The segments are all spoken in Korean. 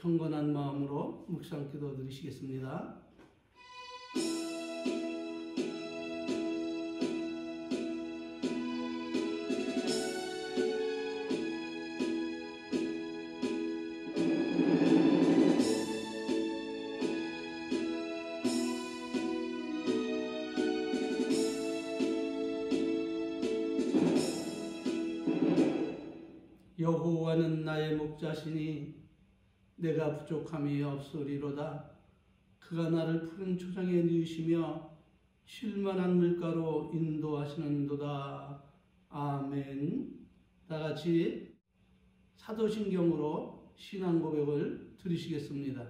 경건한 마음으로 묵상 기도 드리시겠습니다. 여호와는 나의 목자시니 내가 부족함이 없으리로다. 그가 나를 푸른 초장에 누이시며 쉴만한 물가로 인도하시는도다. 아멘. 다같이 사도신경으로 신앙 고백을 드리시겠습니다.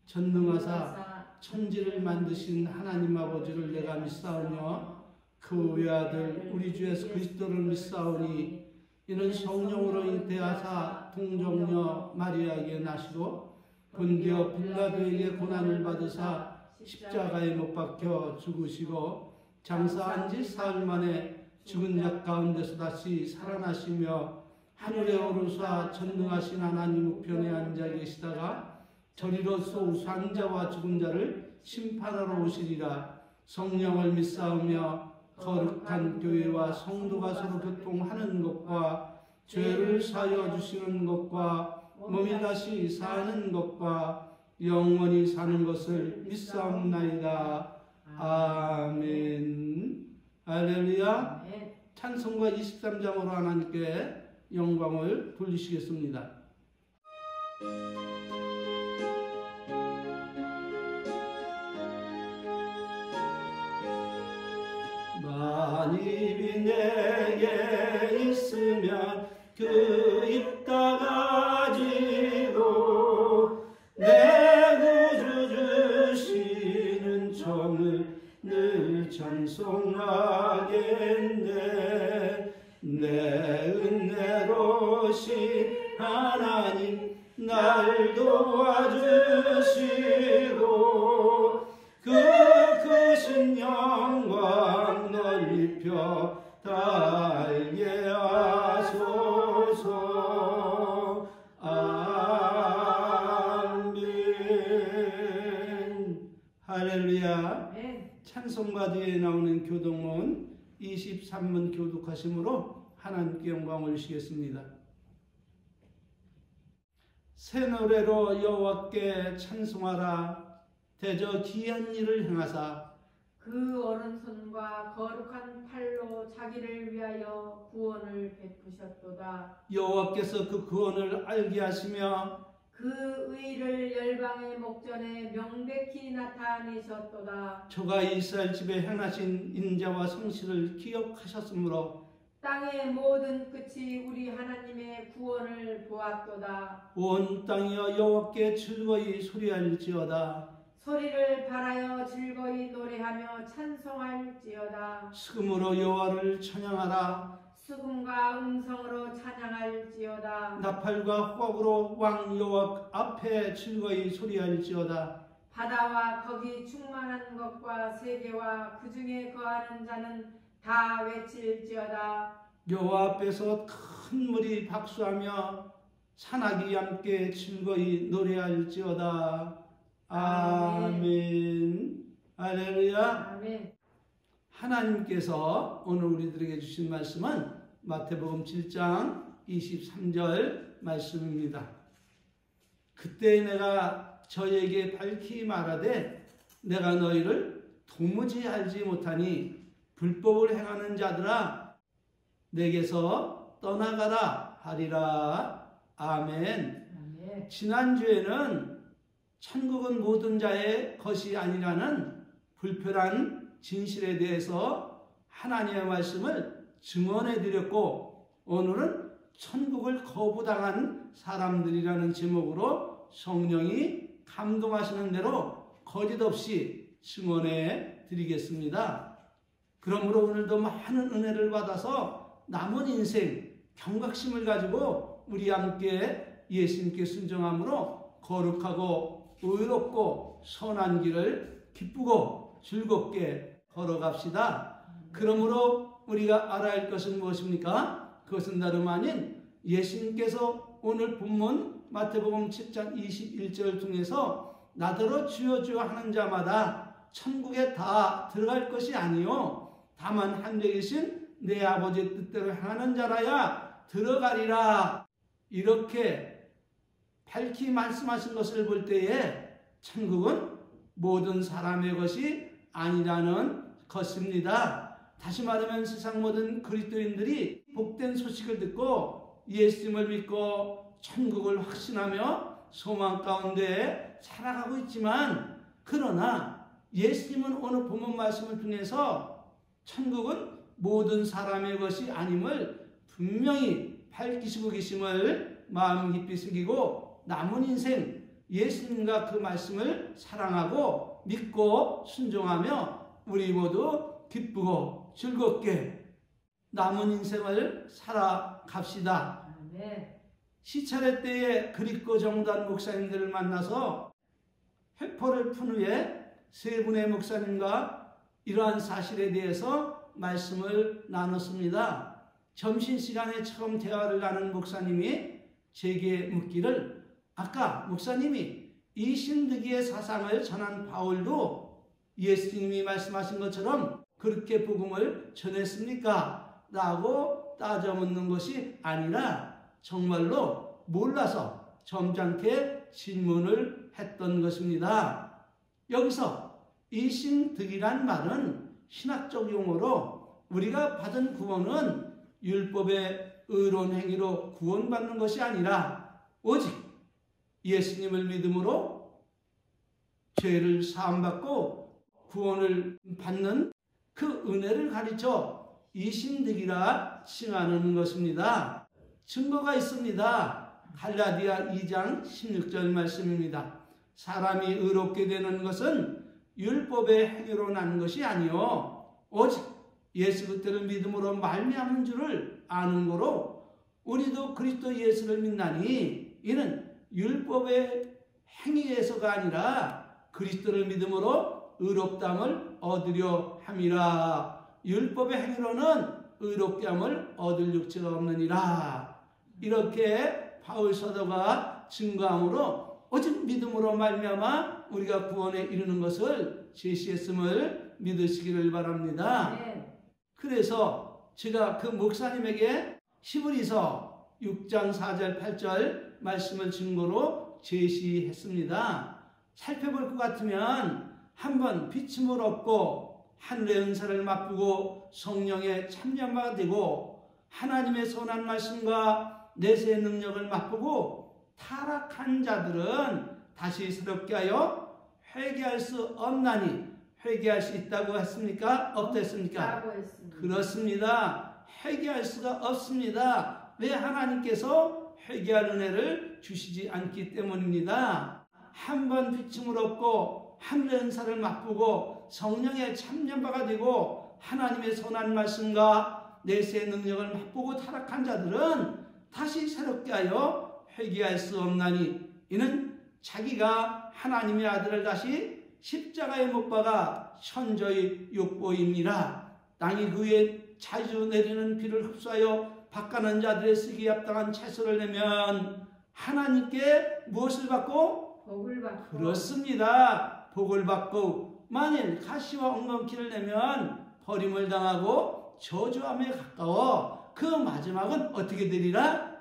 전능하사 천지를 만드신 하나님 아버지를 내가 믿사오며 그 외아들 우리 주 예수 그리스도를 믿사오니 이는 성령으로 잉태하사 동정녀 마리아에게 나시고 본디오 빌라도에게 고난을 받으사 십자가에 못 박혀 죽으시고 장사한 지 사흘 만에 죽은 자 가운데서 다시 살아나시며 하늘에 오르사 전능하신 하나님 우편에 앉아 계시다가 저리로서 우수한 자와 죽은 자를 심판하러 오시리라. 성령을 믿사오며 거룩한 교회와 성도가 서로 교통하는 것과 죄를 사하여 주시는 것과 몸이 다시 사는 것과 영원히 사는 것을 믿사옵나이다. 아멘. 할렐루야. 찬송가 23장으로 하나님께 영광을 돌리시겠습니다. 만입이 내게 있으면 그 입 다 가지고 내 구주 주시는 종을 늘 찬송하겠네. 내 은혜로신 하나님 날 도와주시고 그 크신 영광 널리 펴 달게 하소서. 아멘. 할렐루야. 찬송가 뒤에 나오는 교독문 23문 교독하심으로 하나님께 영광을 주시겠습니다. 새 노래로 여호와께 찬송하라. 대저 기이한 일을 행하사 그 오른손과 거룩한 팔로 자기를 위하여 구원을 베푸셨도다. 여호와께서 그 구원을 알게 하시며 그 의를 열방의 목전에 명백히 나타내셨도다. 저가 이스라엘 집에 행하신 인자와 성실을 기억하셨으므로 땅의 모든 끝이 우리 하나님의 구원을 보았도다. 온 땅이여 여호와께 즐거이 소리할지어다. 소리를 발하여 즐거이 노래하며 찬송할지어다. 수금으로 여호와를 찬양하라. 수금과 음성으로 찬양할지어다. 나팔과 호각으로 왕 여호와 앞에 즐거이 소리할지어다. 바다와 거기 충만한 것과 세계와 그 중에 거하는 자는 다 외칠지어다. 여호와 앞에서 큰 물이 박수하며 산악이 함께 즐거이 노래할지어다. 아멘. 할렐루야. 아멘. 하나님께서 오늘 우리들에게 주신 말씀은 마태복음 7장 23절 말씀입니다. 그때 내가 저에게 밝히 말하되 내가 너희를 도무지 알지 못하니 불법을 행하는 자들아 내게서 떠나가라 하리라. 아멘. 아멘. 지난주에는 천국은 모든 자의 것이 아니라는 불편한 진실에 대해서 하나님의 말씀을 증언해 드렸고 오늘은 천국을 거부당한 사람들이라는 제목으로 성령이 감동하시는 대로 거짓없이 증언해 드리겠습니다. 그러므로 오늘도 많은 은혜를 받아서 남은 인생 경각심을 가지고 우리 함께 예수님께 순종함으로 거룩하고 의롭고 선한 길을 기쁘고 즐겁게 걸어갑시다. 그러므로 우리가 알아야 할 것은 무엇입니까? 그것은 다름 아닌 예수님께서 오늘 본문 마태복음 7장 21절 중에서 나더러 주여 주여 하는 자마다 천국에 다 들어갈 것이 아니요 다만 하늘에 계신 내 아버지의 뜻대로 행하는 자라야 들어가리라. 이렇게 밝히 말씀하신 것을 볼 때에 천국은 모든 사람의 것이 아니라는 것입니다. 다시 말하면 세상 모든 그리스도인들이 복된 소식을 듣고 예수님을 믿고 천국을 확신하며 소망 가운데 살아가고 있지만, 그러나 예수님은 오늘 본문 말씀을 통해서 천국은 모든 사람의 것이 아님을 분명히 밝히시고 계심을 마음 깊이 새기고 남은 인생 예수님과 그 말씀을 사랑하고 믿고 순종하며 우리 모두 기쁘고 즐겁게 남은 인생을 살아갑시다. 시차례 때에 그리고 정단 목사님들을 만나서 회포를 푼 후에 세 분의 목사님과 이러한 사실에 대해서 말씀을 나눴습니다. 점심시간에 처음 대화를 나눈 목사님이 제게 묻기를, 아까 목사님이 이 신득이의 사상을 전한 바울도 예수님이 말씀하신 것처럼 그렇게 복음을 전했습니까? 라고 따져 묻는 것이 아니라 정말로 몰라서 점잖게 질문을 했던 것입니다. 여기서 이 신득이란 말은 신학적 용어로 우리가 받은 구원은 율법의 의로운 행위로 구원받는 것이 아니라 오직 예수님을 믿음으로 죄를 사함받고 구원을 받는 그 은혜를 가르쳐 이신득이라 칭하는 것입니다. 증거가 있습니다. 갈라디아 2장 16절 말씀입니다. 사람이 의롭게 되는 것은 율법의 행위로 나는 것이 아니요 오직 예수 그리스도를 믿음으로 말미암은 줄을 아는 거로 우리도 그리스도 예수를 믿나니 이는 율법의 행위에서가 아니라 그리스도를 믿음으로 의롭다함을 얻으려 함이라. 율법의 행위로는 의롭게 함을 얻을 육체가 없느니라. 이렇게 바울 사도가 증거함으로 오직 믿음으로 말미암아 우리가 구원에 이르는 것을 제시했음을 믿으시기를 바랍니다. 그래서 제가 그 목사님에게 히브리서 6장 4절 8절 말씀을 증거로 제시했습니다. 살펴볼 것 같으면 한번 비침을 얻고 하늘의 은사를 맛보고 성령의 참여가 되고 하나님의 선한 말씀과 내세의 능력을 맛보고 타락한 자들은 다시 새롭게 하여 회개할 수 없나니, 회개할 수 있다고 했습니까? 없댔습니까? 그렇습니다. 회개할 수가 없습니다. 왜? 하나님께서 회개할 은혜를 주시지 않기 때문입니다. 한번 비침을 얻고 하늘의 은사를 맛보고 성령의 참여바가 되고 하나님의 선한 말씀과 내세의 능력을 맛보고 타락한 자들은 다시 새롭게 하여 회개할 수 없나니, 이는 자기가 하나님의 아들을 다시 십자가에 못 박아 현저히 욕보임이라. 땅이 그의 자주 내리는 비를 흡수하여 박가는 자들의 쓰기에 합당한 채소를 내면 하나님께 무엇을 받고? 복을 받고. 그렇습니다. 복을 받고, 만일 가시와 엉겅퀴를 내면 버림을 당하고 저주함에 가까워 그 마지막은 어떻게 되리라?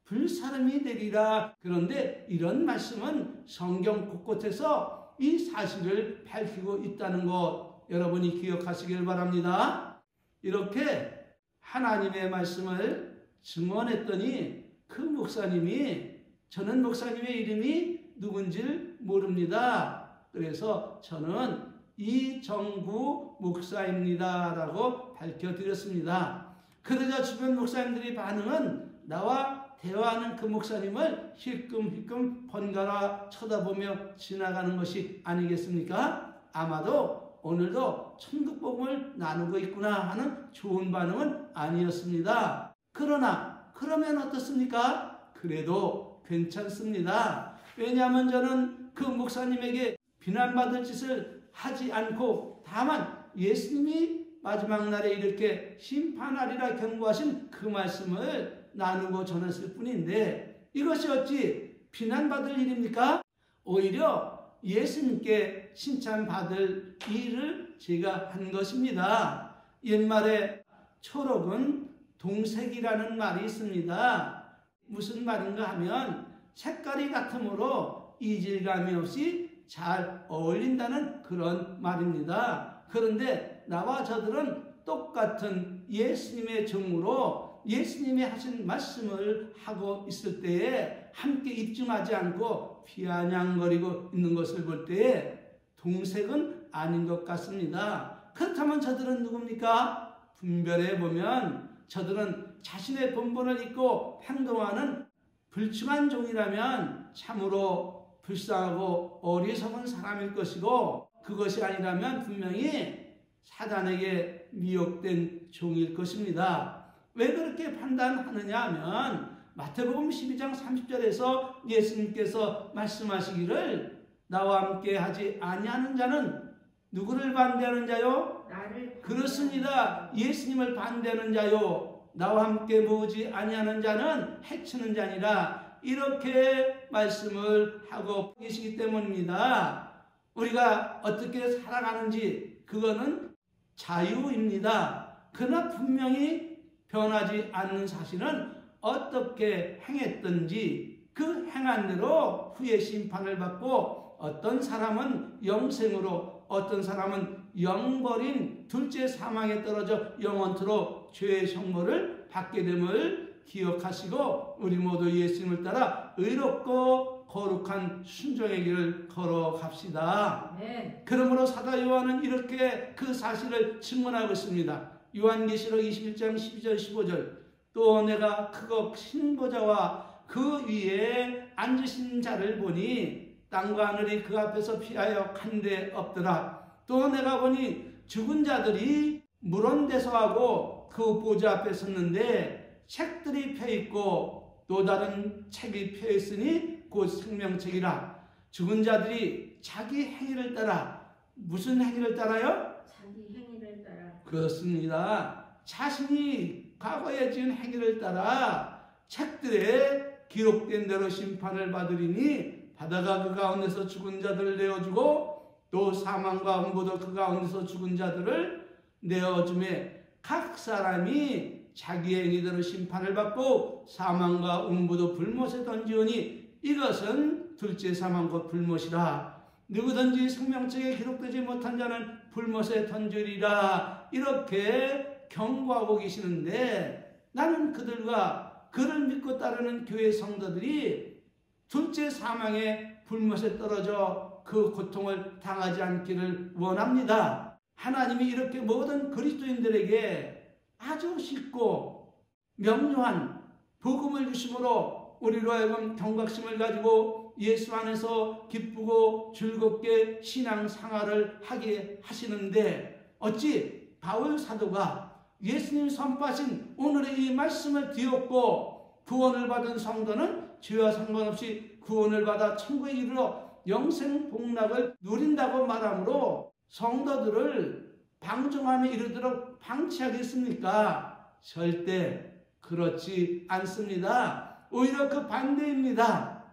불사름이 되리라. 그런데 이런 말씀은 성경 곳곳에서 이 사실을 밝히고 있다는 것 여러분이 기억하시길 바랍니다. 이렇게 하나님의 말씀을 증언했더니 그 목사님이, 저는 목사님의 이름이 누군지 모릅니다. 그래서 저는 이정구 목사입니다 라고 밝혀드렸습니다. 그러자 주변 목사님들의 반응은 나와 대화하는 그 목사님을 힐끔힐끔 번갈아 쳐다보며 지나가는 것이 아니겠습니까? 아마도 오늘도 천국 복음을 나누고 있구나 하는 좋은 반응은 아니었습니다. 그러면 어떻습니까? 그래도 괜찮습니다. 왜냐하면 저는 그 목사님에게 비난받을 짓을 하지 않고 다만 예수님이 마지막 날에 이렇게 심판하리라 경고하신 그 말씀을 나누고 전했을 뿐인데, 이것이 어찌 비난받을 일입니까? 오히려 예수님께 칭찬받을 일을 제가 한 것입니다. 옛말에 초록은 동색이라는 말이 있습니다. 무슨 말인가 하면 색깔이 같으므로 이질감이 없이 잘 어울린다는 그런 말입니다. 그런데 나와 저들은 똑같은 예수님의 종으로 예수님이 하신 말씀을 하고 있을 때에 함께 입증하지 않고 비아냥거리고 있는 것을 볼 때에 동색은 아닌 것 같습니다. 그렇다면 저들은 누굽니까? 분별해 보면 저들은 자신의 본분을 잊고 행동하는 불충한 종이라면 참으로 불쌍하고 어리석은 사람일 것이고, 그것이 아니라면 분명히 사단에게 미혹된 종일 것입니다. 왜 그렇게 판단하느냐 하면 마태복음 12장 30절에서 예수님께서 말씀하시기를 나와 함께 하지 아니하는 자는 누구를 반대하는 자요? 나를 그렇습니다. 예수님을 반대하는 자요. 나와 함께 모으지 아니하는 자는 해치는 자니라. 이렇게 말씀을 하고 계시기 때문입니다. 우리가 어떻게 살아가는지 그거는 자유입니다. 그러나 분명히 변하지 않는 사실은 어떻게 행했든지 그 행한 대로 후에 심판을 받고 어떤 사람은 영생으로 어떤 사람은 영버린 둘째 사망에 떨어져 영원토록 죄의 형벌을 받게 됨을 기억하시고 우리 모두 예수님을 따라 의롭고 거룩한 순종의 길을 걸어갑시다. 네. 그러므로 사도 요한은 이렇게 그 사실을 증언하고 있습니다. 요한계시록 21장 12절 15절 또 내가 크고 큰 보좌와 그 위에 앉으신 자를 보니 땅과 하늘이 그 앞에서 피하여 간데 없더라. 또 내가 보니 죽은 자들이 물원대서하고 그 보좌 앞에 섰는데 책들이 펴있고 또 다른 책이 펴있으니 곧 생명책이라. 죽은 자들이 자기 행위를 따라 무슨 행위를 따라요? 자기 행위를 따라. 그렇습니다. 자신이 과거에 지은 행위를 따라 책들에 기록된 대로 심판을 받으리니 바다가 그 가운데서 죽은 자들을 내어주고 또 사망과 음부도 그 가운데서 죽은 자들을 내어주매 각 사람이 자기 행위대로 심판을 받고 사망과 음부도 불못에 던지오니 이것은 둘째 사망 곧 불못이라. 누구든지 생명책에 기록되지 못한 자는 불못에 던지리라. 이렇게 경고하고 계시는데 나는 그들과 그를 믿고 따르는 교회 성도들이 둘째 사망의 불못에 떨어져 그 고통을 당하지 않기를 원합니다. 하나님이 이렇게 모든 그리스도인들에게 아주 쉽고 명료한 복음을 주심으로 우리로 하여금 경각심을 가지고 예수 안에서 기쁘고 즐겁게 신앙생활을 하게 하시는데 어찌 바울 사도가 예수님 선포하신 오늘의 이 말씀을 뒤엎고 구원을 받은 성도는 죄와 상관없이 구원을 받아 천국에 이르러 영생 복락을 누린다고 말하므로 성도들을 방종함에 이르도록 방치하겠습니까? 절대 그렇지 않습니다. 오히려 그 반대입니다.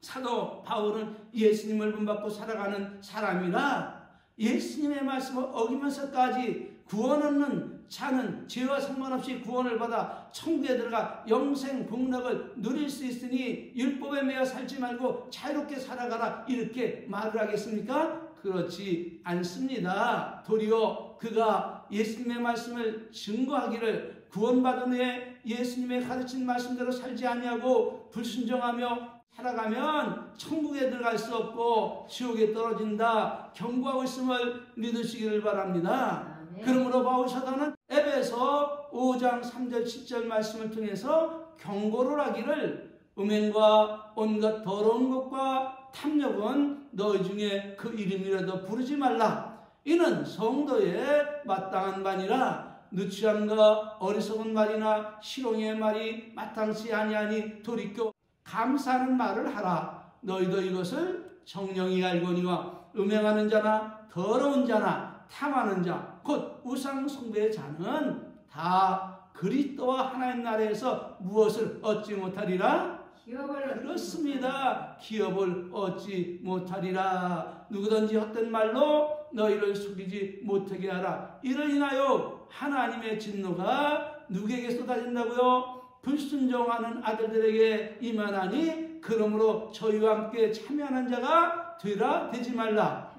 사도 바울은 예수님을 본받고 살아가는 사람이라 예수님의 말씀을 어기면서까지 구원 얻는 자는 죄와 상관없이 구원을 받아 천국에 들어가 영생 복락을 누릴 수 있으니 율법에 매여 살지 말고 자유롭게 살아가라 이렇게 말을 하겠습니까? 그렇지 않습니다. 도리어 그가 예수님의 말씀을 증거하기를 구원받은 후에 예수님의 가르친 말씀대로 살지 아니하고 불순종하며 살아가면 천국에 들어갈 수 없고 지옥에 떨어진다 경고하고 있음을 믿으시기를 바랍니다. 그러므로 바울 사도는 에베소 5장 3절 7절 말씀을 통해서 경고를 하기를 음행과 온갖 더러운 것과 탐욕은 너희 중에 그 이름이라도 부르지 말라. 이는 성도의 마땅한 바니라. 누추함과 어리석은 말이나 실용의 말이 마땅치 아니하니 돌이켜 감사하는 말을 하라. 너희도 이것을 정령이 알거니와 음행하는 자나 더러운 자나 탐하는 자 곧 우상 숭배의 자는 다 그리스도와 하나님 나라에서 무엇을 얻지 못하리라? 그렇습니다. 기업을 얻지 못하리라. 누구든지 헛된 말로 너희를 속이지 못하게 하라. 이로 인하여 하나님의 진노가 누구에게 쏟아진다고요? 불순종하는 아들들에게 임하나니 그러므로 저희와 함께 참여하는 자가 되라. 되지 말라.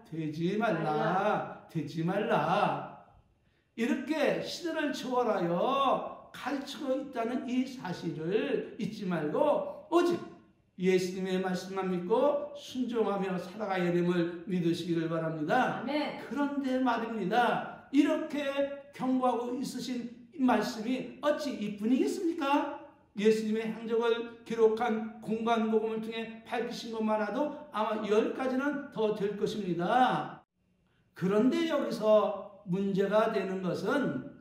되지 말라. 되지 말라. 이렇게 시대를 초월하여 가르치고 있다는 이 사실을 잊지 말고 오직 예수님의 말씀만 믿고 순종하며 살아가야 됨을 믿으시기를 바랍니다. 아멘. 그런데 말입니다. 이렇게 경고하고 있으신 이 말씀이 어찌 이뿐이겠습니까? 예수님의 행적을 기록한 공관복음을 통해 밝히신 것만으로도 아마 10가지는 더 될 것입니다. 그런데 여기서 문제가 되는 것은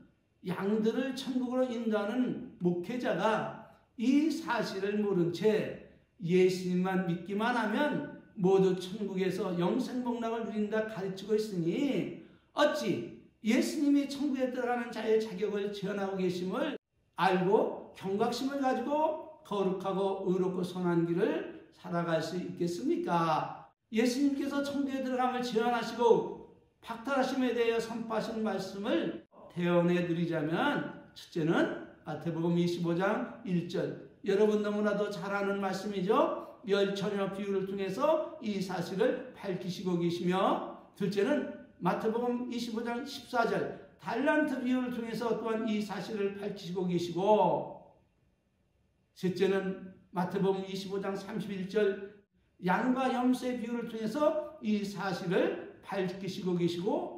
양들을 천국으로 인도하는 목회자가 이 사실을 모른 채 예수님만 믿기만 하면 모두 천국에서 영생복락을 누린다 가르치고 있으니 어찌 예수님이 천국에 들어가는 자의 자격을 제언하고 계심을 알고 경각심을 가지고 거룩하고 의롭고 선한 길을 살아갈 수 있겠습니까? 예수님께서 천국에 들어감을 제언하시고 박탈하심에 대하여 선포하신 말씀을 대언해 드리자면, 첫째는 마태복음 25장 1절, 여러분 너무나도 잘 아는 말씀이죠. 멸처녀 비유를 통해서 이 사실을 밝히시고 계시며, 둘째는 마태복음 25장 14절 달란트 비유를 통해서 또한 이 사실을 밝히시고 계시고, 셋째는 마태복음 25장 31절 양과 염소의 비유를 통해서 이 사실을 밝히시고 계시고,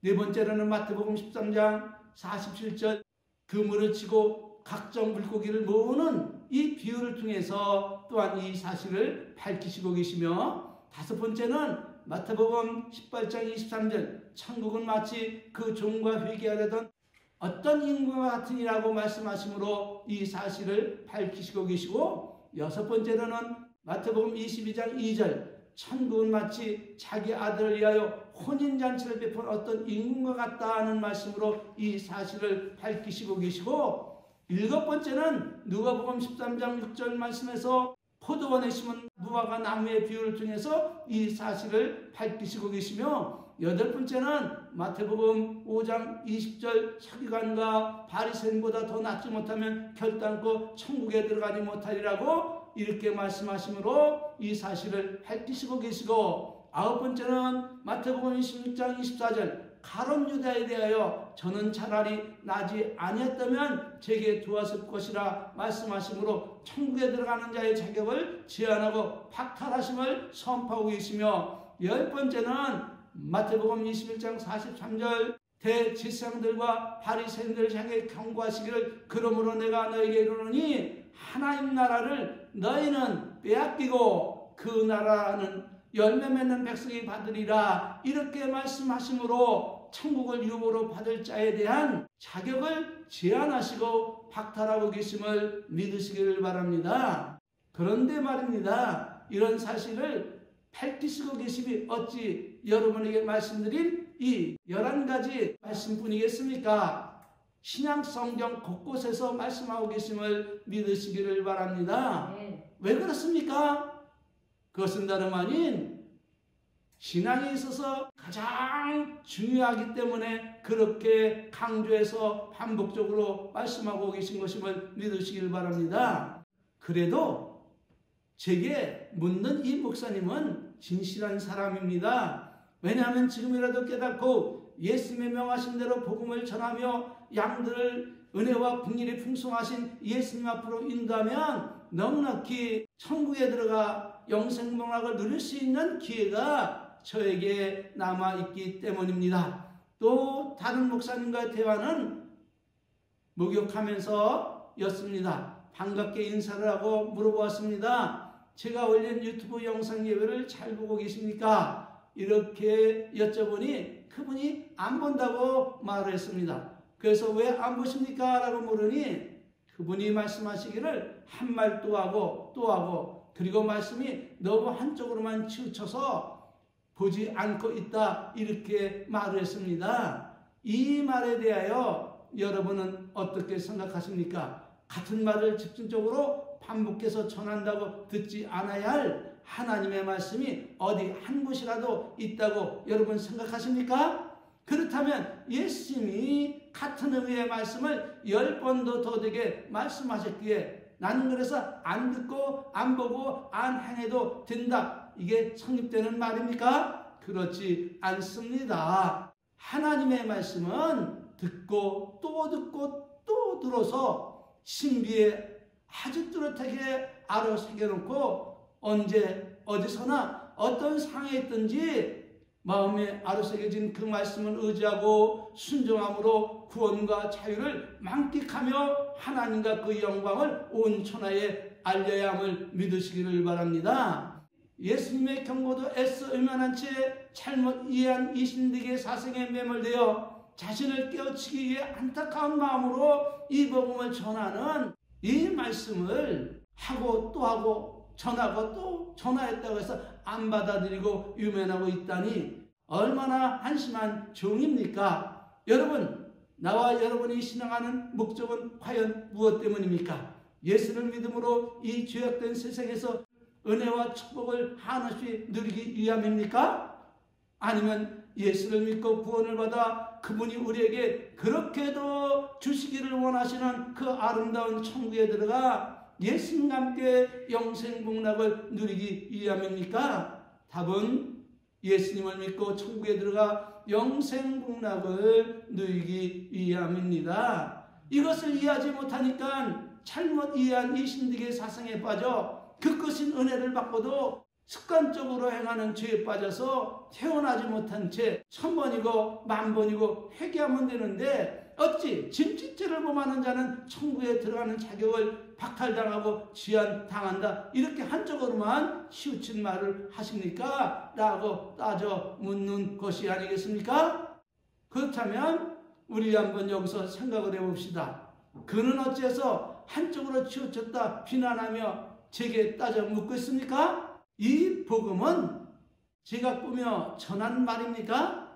네 번째로는 마태복음 13장 47절 그물을 치고 각종 물고기를 모으는 이 비유를 통해서 또한 이 사실을 밝히시고 계시며, 다섯 번째는 마태복음 18장 23절 천국은 마치 그 종과 회개하려던 어떤 인과 같으니라고 말씀하시므로 이 사실을 밝히시고 계시고, 여섯 번째로는 마태복음 22장 2절 천국은 마치 자기 아들을 위하여 혼인잔치를 베푼 어떤 임금과 같다는 말씀으로 이 사실을 밝히시고 계시고, 일곱 번째는 누가복음 13장 6절 말씀에서 포도원에 심은 무화과 나무의 비유를 통해서 이 사실을 밝히시고 계시며, 여덟 번째는 마태복음 5장 20절 서기관과 바리새인보다 더 낫지 못하면 결단코 천국에 들어가지 못하리라고 이렇게 말씀하시므로 이 사실을 밝히시고 계시고, 아홉 번째는 마태복음 26장 24절 가룟 유다에 대하여 저는 차라리 나지 아니었다면 제게 두었을 것이라 말씀하시므로 천국에 들어가는 자의 자격을 제한하고 박탈하심을 선포하고 계시며, 열 번째는 마태복음 21장 43절 대제사장들과 바리새인들을 향해 경고하시기를 그러므로 내가 너에게 이르노니 하나님 나라를 너희는 빼앗기고 그 나라는 열매 맺는 백성이 받으리라 이렇게 말씀하시므로 천국을 유보로 받을 자에 대한 자격을 제한하시고 박탈하고 계심을 믿으시기를 바랍니다. 그런데 말입니다. 이런 사실을 밝히시고 계심이 어찌 여러분에게 말씀드린 이 11가지 말씀뿐이겠습니까? 신약 성경 곳곳에서 말씀하고 계심을 믿으시기를 바랍니다. 왜 그렇습니까? 그것은 다름 아닌 신앙에 있어서 가장 중요하기 때문에 그렇게 강조해서 반복적으로 말씀하고 계신 것임을 믿으시길 바랍니다. 그래도 제게 묻는 이 목사님은 진실한 사람입니다. 왜냐하면 지금이라도 깨닫고 예수님의 명하신 대로 복음을 전하며 양들을 은혜와 긍휼이 풍성하신 예수님 앞으로 인도하면 넉넉히 천국에 들어가 영생복락을 누릴 수 있는 기회가 저에게 남아있기 때문입니다. 또 다른 목사님과의 대화는 목욕하면서 였습니다. 반갑게 인사를 하고 물어보았습니다. 제가 올린 유튜브 영상 예배를 잘 보고 계십니까? 이렇게 여쭤보니 그분이 안 본다고 말을 했습니다. 그래서 왜 안 보십니까? 라고 물으니 그분이 말씀하시기를 한 말 또 하고 또 하고, 그리고 말씀이 너무 한쪽으로만 치우쳐서 보지 않고 있다 이렇게 말을 했습니다. 이 말에 대하여 여러분은 어떻게 생각하십니까? 같은 말을 집중적으로 반복해서 전한다고 듣지 않아야 할 하나님의 말씀이 어디 한 곳이라도 있다고 여러분 생각하십니까? 그렇다면 예수님이 같은 의미의 말씀을 10번도 더되게 말씀하셨기에 나는 그래서 안 듣고 안 보고 안 행해도 된다. 이게 성립되는 말입니까? 그렇지 않습니다. 하나님의 말씀은 듣고 또 들어서 신비에 아주 뚜렷하게 알아 새겨놓고 언제 어디서나 어떤 상황에 있든지 마음에 알아 새겨진 그 말씀을 의지하고 순종함으로 구원과 자유를 만끽하며 하나님과 그 영광을 온 천하에 알려야 함을 믿으시기를 바랍니다. 예수님의 경고도 애써 의면한 채 잘못 이해한 이 신득의 사생에 매몰되어 자신을 깨우치기 위해 안타까운 마음으로 이 복음을 전하는 이 말씀을 하고 또 하고 전하고 또 전하였다고 해서 안 받아들이고 유면하고 있다니 얼마나 한심한 종입니까? 여러분, 나와 여러분이 신앙하는 목적은 과연 무엇 때문입니까? 예수를 믿음으로 이 죄악된 세상에서 은혜와 축복을 한없이 누리기 위함입니까? 아니면 예수를 믿고 구원을 받아 그분이 우리에게 그렇게도 주시기를 원하시는 그 아름다운 천국에 들어가 예수님과 함께 영생복락을 누리기 위함입니까? 답은 예수님을 믿고 천국에 들어가 영생복락을 누리기 위함입니다. 이것을 이해하지 못하니까 잘못 이해한 이 신득의 사상에 빠져 그것인 은혜를 받고도 습관적으로 행하는 죄에 빠져서 태어나지 못한 채 1000번이고 10,000번이고 회개하면 되는데 어찌 짐짓죄를 범하는 자는 천국에 들어가는 자격을 박탈당하고 지한당한다 이렇게 한쪽으로만 치우친 말을 하십니까? 라고 따져 묻는 것이 아니겠습니까? 그렇다면 우리 한번 여기서 생각을 해봅시다. 그는 어째서 한쪽으로 치우쳤다 비난하며 제게 따져 묻고 있습니까? 이 복음은 제가 꾸며 전한 말입니까?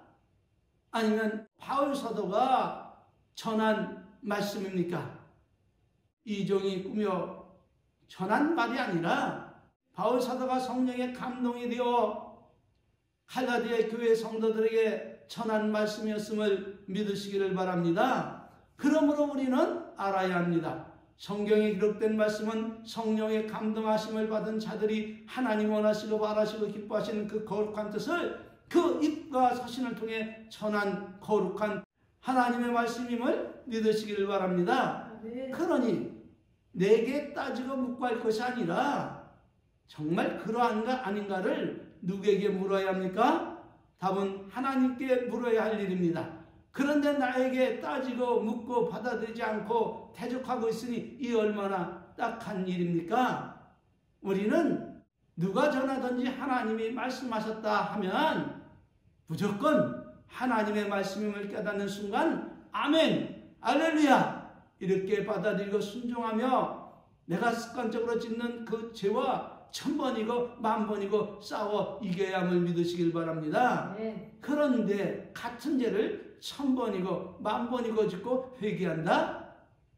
아니면 바울 사도가 전한 말씀입니까? 이종이 꾸며 전한 말이 아니라 바울 사도가 성령의 감동이 되어 갈라디아 교회 성도들에게 전한 말씀이었음을 믿으시기를 바랍니다. 그러므로 우리는 알아야 합니다. 성경에 기록된 말씀은 성령의 감동하심을 받은 자들이 하나님 원하시고 바라시고 기뻐하시는 그 거룩한 뜻을 그 입과 서신을 통해 전한 거룩한 하나님의 말씀임을 믿으시기를 바랍니다. 그러니 내게 따지고 묻고 할 것이 아니라 정말 그러한가 아닌가를 누구에게 물어야 합니까? 답은 하나님께 물어야 할 일입니다. 그런데 나에게 따지고 묻고 받아들이지 않고 대적하고 있으니 이 얼마나 딱한 일입니까? 우리는 누가 전하든지 하나님이 말씀하셨다 하면 무조건 하나님의 말씀임을 깨닫는 순간 아멘, 할렐루야 이렇게 받아들이고 순종하며 내가 습관적으로 짓는 그 죄와 1000번이고 10,000번이고 싸워 이겨야 함을 믿으시길 바랍니다. 그런데 같은 죄를 1000번이고 10,000번이고 짓고 회개한다?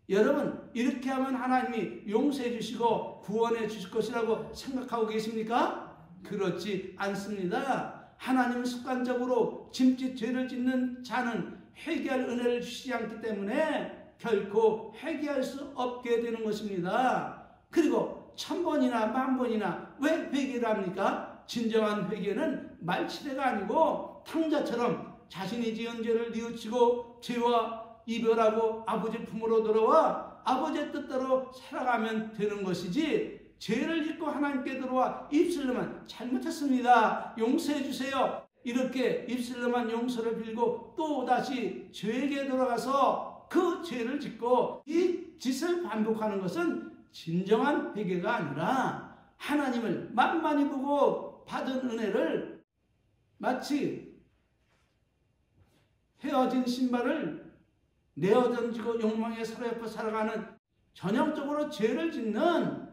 여러분 이렇게 하면 하나님이 용서해 주시고 구원해 주실 것이라고 생각하고 계십니까? 그렇지 않습니다. 하나님은 습관적으로 짐짓 죄를 짓는 자는 회개할 은혜를 주시지 않기 때문에 결코 회개할 수 없게 되는 것입니다. 그리고 1000번이나 10,000번이나 왜 회개를 합니까? 진정한 회개는 말치대가 아니고 탕자처럼 자신이 지은 죄를 뉘우치고 죄와 이별하고 아버지 품으로 돌아와 아버지의 뜻대로 살아가면 되는 것이지 죄를 짓고 하나님께 들어와 입술로만 잘못했습니다. 용서해 주세요. 이렇게 입술로만 용서를 빌고 또다시 죄에게 돌아가서 그 죄를 짓고 이 짓을 반복하는 것은 진정한 회개가 아니라 하나님을 만만히 보고 받은 은혜를 마치 헤어진 신발을 내어던지고 욕망에 사로잡혀 살아가는 전형적으로 죄를 짓는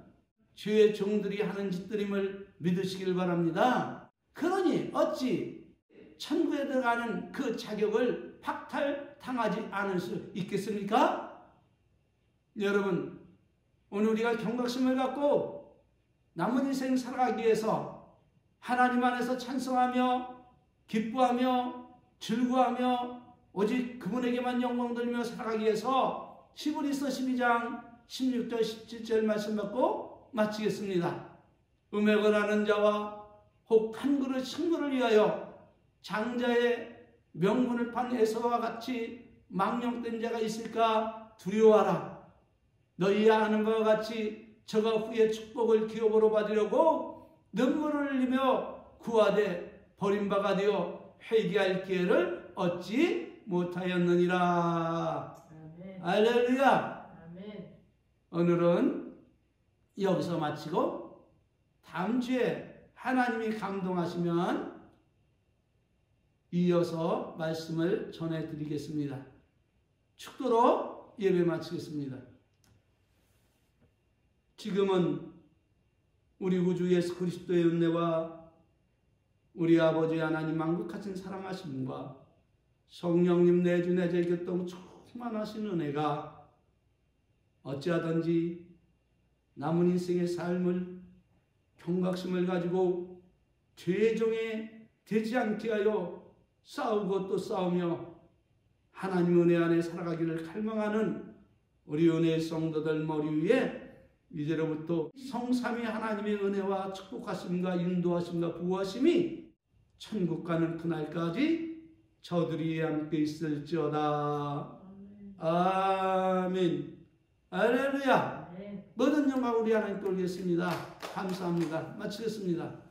죄의 종들이 하는 짓들임을 믿으시길 바랍니다. 그러니 어찌 천국에 들어가는 그 자격을 박탈당하지 않을 수 있겠습니까? 여러분 오늘 우리가 경각심을 갖고 남은 인생 살아가기 위해서 하나님 안에서 찬송하며 기뻐하며 즐거워하며 오직 그분에게만 영광 돌리며 살아가기 위해서 히브리서 12장 16절 17절 말씀 받고 마치겠습니다. 음행을 하는 자와 혹 한 그릇 식물을 위하여 장자의 명분을 판 에서와 같이 망령된 자가 있을까 두려워하라. 너희야 아는 바와 같이 저가 후에 축복을 기업으로 받으려고 눈물을 흘리며 구하되 버림바가 되어 회개할 기회를 얻지 못하였느니라. 아멘. 할렐루야. 아멘. 오늘은 여기서 마치고 다음 주에 하나님이 감동하시면 이어서 말씀을 전해드리겠습니다. 축도로 예배 마치겠습니다. 지금은 우리 구주 예수 그리스도의 은혜와 우리 아버지 하나님 만국하신 사랑하심과 성령님 내주 내재 교통 충만하신 은혜가 어찌하든지 남은 인생의 삶을 경각심을 가지고 죄종에 되지 않게 하여 싸우고 또 싸우며 하나님 은혜 안에 살아가기를 갈망하는 우리 은혜의 성도들 머리 위에 이제로부터 성삼위 하나님의 은혜와 축복하심과 인도하심과 보호하심이 천국 가는 그날까지 저들이 함께 있을지어다. 아멘. 할렐루야. 모든 영광 우리 하나님 돌리겠습니다. 감사합니다. 마치겠습니다.